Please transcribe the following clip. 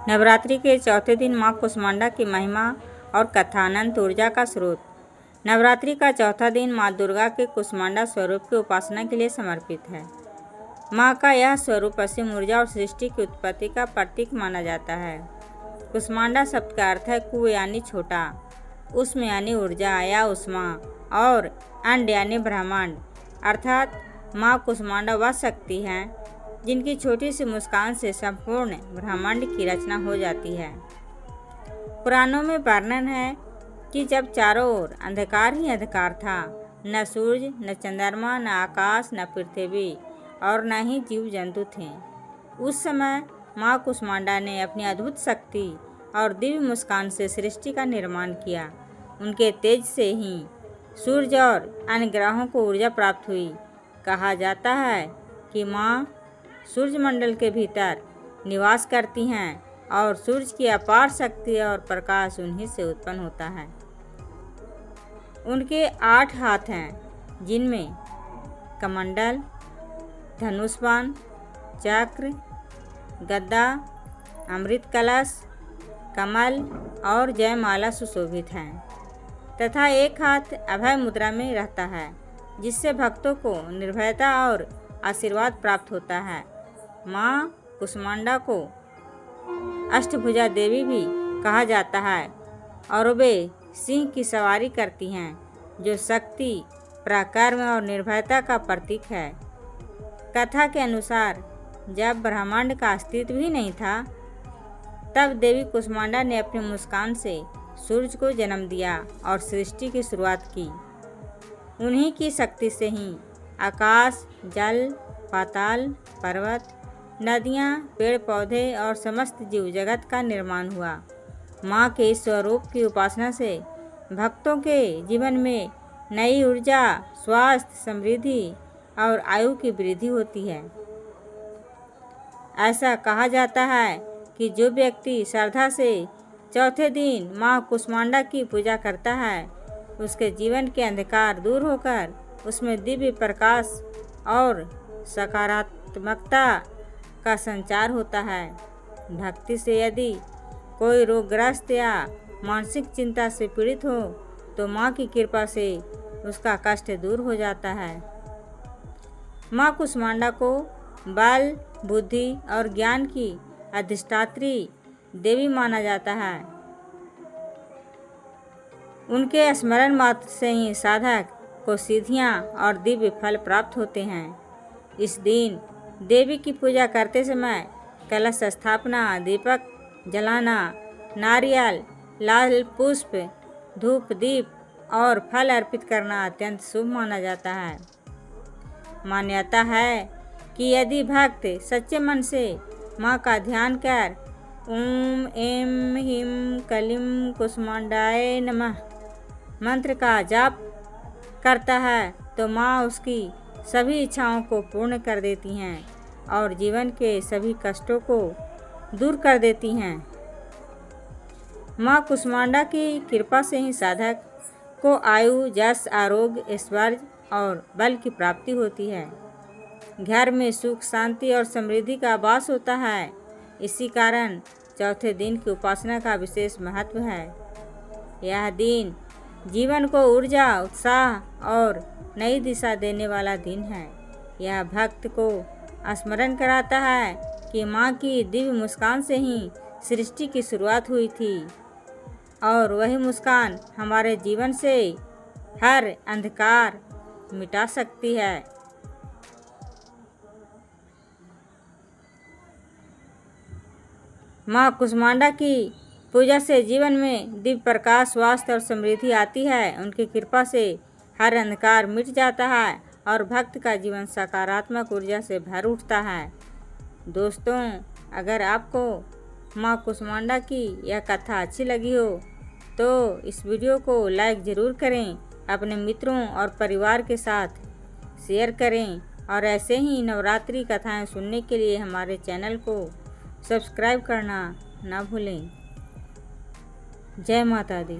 नवरात्रि के चौथे दिन माँ कुष्मांडा की महिमा और कथा। अनंत ऊर्जा का स्रोत। नवरात्रि का चौथा दिन माँ दुर्गा के कुष्मांडा स्वरूप की उपासना के लिए समर्पित है। माँ का यह स्वरूप असीम ऊर्जा और सृष्टि की उत्पत्ति का प्रतीक माना जाता है। कुष्मांडा शब्द का अर्थ है कु यानी छोटा, उष्म यानी ऊर्जा या उष्मा और अंड यानी ब्रह्मांड। अर्थात माँ कुष्मांडा वह शक्ति है जिनकी छोटी सी मुस्कान से संपूर्ण ब्रह्मांड की रचना हो जाती है। पुराणों में वर्णन है कि जब चारों ओर अंधकार ही अंधकार था, न सूरज, न चंद्रमा, न आकाश, न पृथ्वी और न ही जीव जंतु थे, उस समय माँ कुष्मांडा ने अपनी अद्भुत शक्ति और दिव्य मुस्कान से सृष्टि का निर्माण किया। उनके तेज से ही सूरज और अन्य ग्रहों को ऊर्जा प्राप्त हुई। कहा जाता है कि माँ सूर्यमंडल के भीतर निवास करती हैं और सूरज की अपार शक्ति और प्रकाश उन्हीं से उत्पन्न होता है। उनके 8 हाथ हैं, जिनमें कमंडल, धनुष बाण, चक्र, गदा, अमृत कलश, कमल और जयमाला सुशोभित हैं तथा एक हाथ अभय मुद्रा में रहता है, जिससे भक्तों को निर्भयता और आशीर्वाद प्राप्त होता है। माँ कुष्मांडा को अष्टभुजा देवी भी कहा जाता है और वे सिंह की सवारी करती हैं, जो शक्ति, पराक्रम और निर्भयता का प्रतीक है। कथा के अनुसार जब ब्रह्मांड का अस्तित्व ही नहीं था, तब देवी कुष्मांडा ने अपनी मुस्कान से सूरज को जन्म दिया और सृष्टि की शुरुआत की। उन्हीं की शक्ति से ही आकाश, जल, पाताल, पर्वत, नदियाँ, पेड़ पौधे और समस्त जीव जगत का निर्माण हुआ। माँ के इस स्वरूप की उपासना से भक्तों के जीवन में नई ऊर्जा, स्वास्थ्य, समृद्धि और आयु की वृद्धि होती है। ऐसा कहा जाता है कि जो व्यक्ति श्रद्धा से चौथे दिन माँ कुष्मांडा की पूजा करता है, उसके जीवन के अंधकार दूर होकर उसमें दिव्य प्रकाश और सकारात्मकता का संचार होता है। भक्ति से यदि कोई रोगग्रस्त या मानसिक चिंता से पीड़ित हो, तो माँ की कृपा से उसका कष्ट दूर हो जाता है। माँ कुष्मांडा को बल, बुद्धि और ज्ञान की अधिष्ठात्री देवी माना जाता है। उनके स्मरण मात्र से ही साधक को सिद्धियाँ और दिव्य फल प्राप्त होते हैं। इस दिन देवी की पूजा करते समय कलश स्थापना, दीपक जलाना, नारियल, लाल पुष्प, धूप, दीप और फल अर्पित करना अत्यंत शुभ माना जाता है। मान्यता है कि यदि भक्त सच्चे मन से माँ का ध्यान कर ओम ऐं ह्रीं क्लीं कुष्मांडाय नमः मंत्र का जाप करता है, तो माँ उसकी सभी इच्छाओं को पूर्ण कर देती हैं और जीवन के सभी कष्टों को दूर कर देती हैं। माँ कुष्मांडा की कृपा से ही साधक को आयु, यश, आरोग्य, ऐश्वर्य और बल की प्राप्ति होती है। घर में सुख, शांति और समृद्धि का वास होता है। इसी कारण चौथे दिन की उपासना का विशेष महत्व है। यह दिन जीवन को ऊर्जा, उत्साह और नई दिशा देने वाला दिन है। यह भक्त को स्मरण कराता है कि माँ की दिव्य मुस्कान से ही सृष्टि की शुरुआत हुई थी और वही मुस्कान हमारे जीवन से हर अंधकार मिटा सकती है। माँ कुष्मांडा की पूजा से जीवन में दिव्य प्रकाश, स्वास्थ्य और समृद्धि आती है। उनकी कृपा से हर अंधकार मिट जाता है और भक्त का जीवन सकारात्मक ऊर्जा से भर उठता है। दोस्तों, अगर आपको माँ कुष्मांडा की यह कथा अच्छी लगी हो तो इस वीडियो को लाइक ज़रूर करें, अपने मित्रों और परिवार के साथ शेयर करें और ऐसे ही नवरात्रि कथाएं सुनने के लिए हमारे चैनल को सब्सक्राइब करना ना भूलें। जय माता दी।